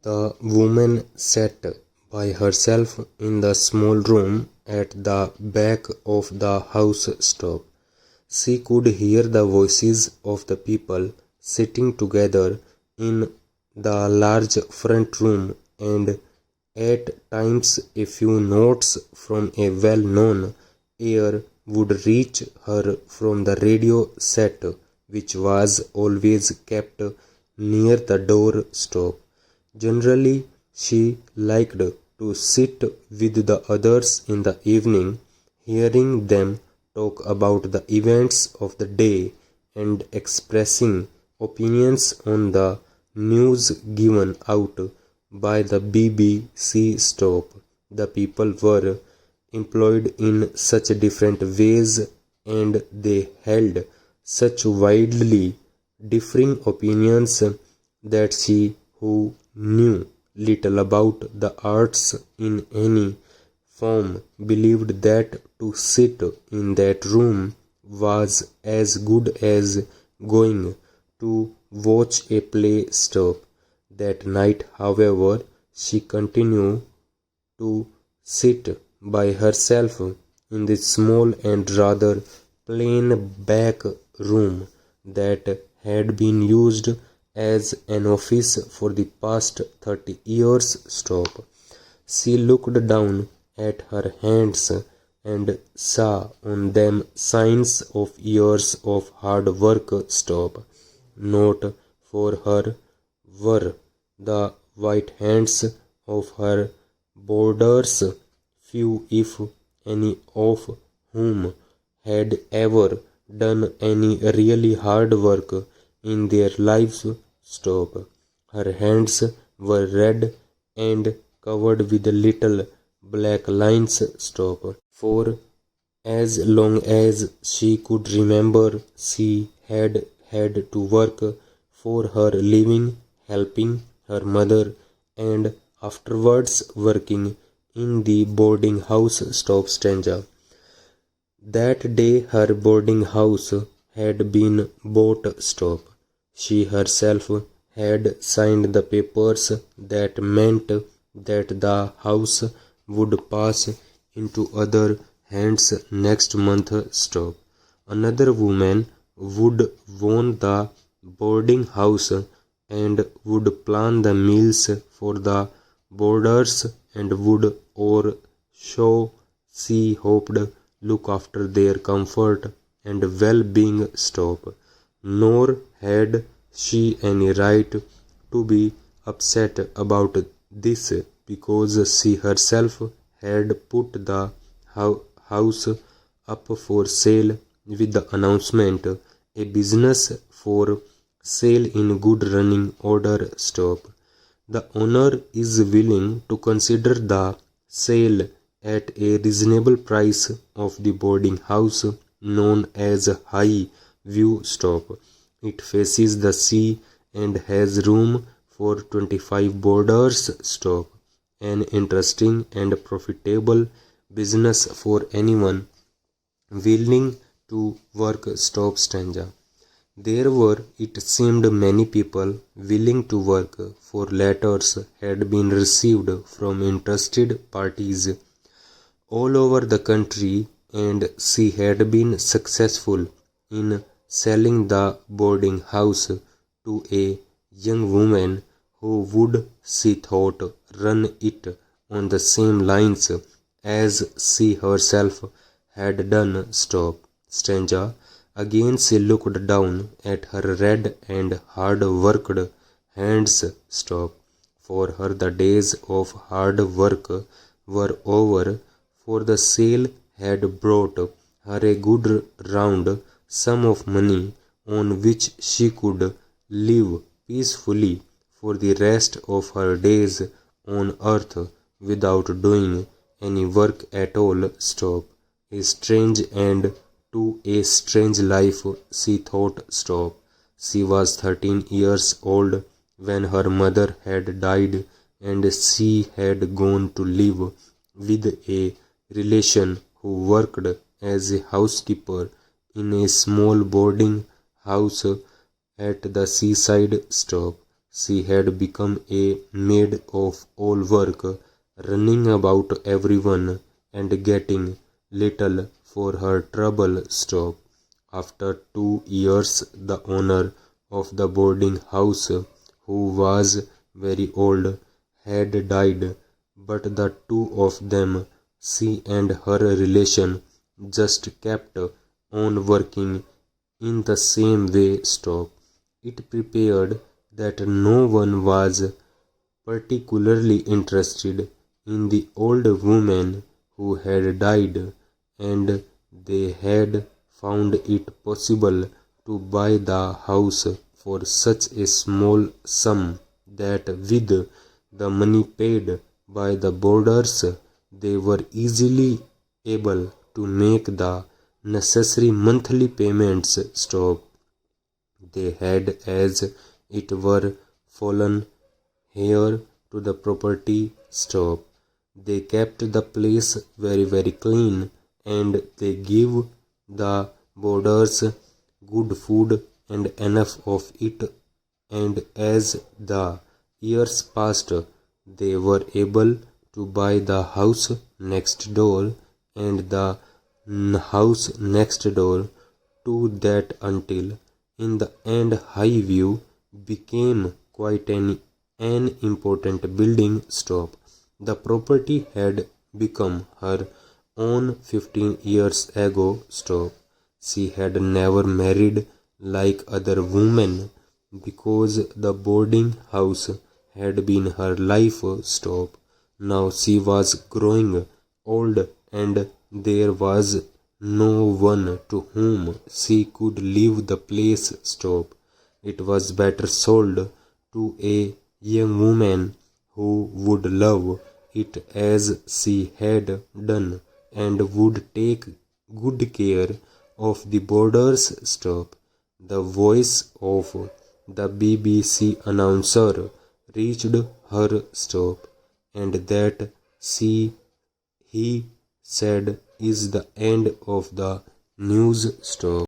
The woman sat by herself in the small room at the back of the house stop. She could hear the voices of the people sitting together in the large front room, and at times a few notes from a well-known air would reach her from the radio set, which was always kept near the door stop. Generally, she liked to sit with the others in the evening, hearing them talk about the events of the day and expressing opinions on the news given out by the BBC stop. The people were employed in such different ways, and they held such widely differing opinions that she, who knew little about the arts in any form, believed that to sit in that room was as good as going to watch a play stop. That night, however, she continued to sit by herself in the small and rather plain back room that had been used as an office for the past 30 years stop. She looked down at her hands and saw on them signs of years of hard work stop. Not for her were the white hands of her boarders, few if any of whom had ever done any really hard work in their lives stop. Her hands were red and covered with little black lines stop. For as long as she could remember, she had had to work for her living, helping her mother, and afterwards working in the boarding house stop stanza. That day her boarding house had been bought stop. She herself had signed the papers that meant that the house would pass into other hands next month stop. Another woman would own the boarding house and would plan the meals for the boarders and would, or so she hoped, look after their comfort and well-being stop. Nor had she any right to be upset about this, because she herself had put the house up for sale with the announcement, a business for sale in good running order stop. The owner is willing to consider the sale at a reasonable price of the boarding house known as High View stop. It faces the sea and has room for 25 boarders stop. An interesting and profitable business for anyone willing to work stop stanza. There were, it seemed, many people willing to work, for letters had been received from interested parties all over the country, and she had been successful in selling the boarding house to a young woman who would, she thought, run it on the same lines as she herself had done stop stanza. Again she looked down at her red and hard-worked hands stop. For her the days of hard work were over, for the sale had brought her a good round sum of money on which she could live peacefully for the rest of her days on earth without doing any work at all stop. A strange end to a strange life, she thought stop. She was 13 years old when her mother had died, and she had gone to live with a relation who worked as a housekeeper in a small boarding house at the seaside stop. She had become a maid of all work, running about everyone and getting little for her trouble. Stop. After 2 years, the owner of the boarding house, who was very old, had died, but the two of them, she and her relation, just kept on working in the same way. Stop. It prepared that no one was particularly interested in the old woman who had died, and they had found it possible to buy the house for such a small sum that with the money paid by the boarders, they were easily able to make the necessary monthly payments. Stop. They had, as it were, fallen heir to the property. Stop. They kept the place very clean, and they gave the boarders good food and enough of it, and as the years passed, they were able to buy the house next door and the house next door to that, until in the end Highview became quite an important building. Stop. The property had become her own 15 years ago. Stop. She had never married like other women because the boarding house had been her life. Stop. Now she was growing old and there was no one to whom she could leave the place. Stop. It was better sold to a young woman who would love it as she had done and would take good care of the boarders. Stop. The voice of the BBC announcer reached her. Stop. And that, he said, is the end of the news. Stop.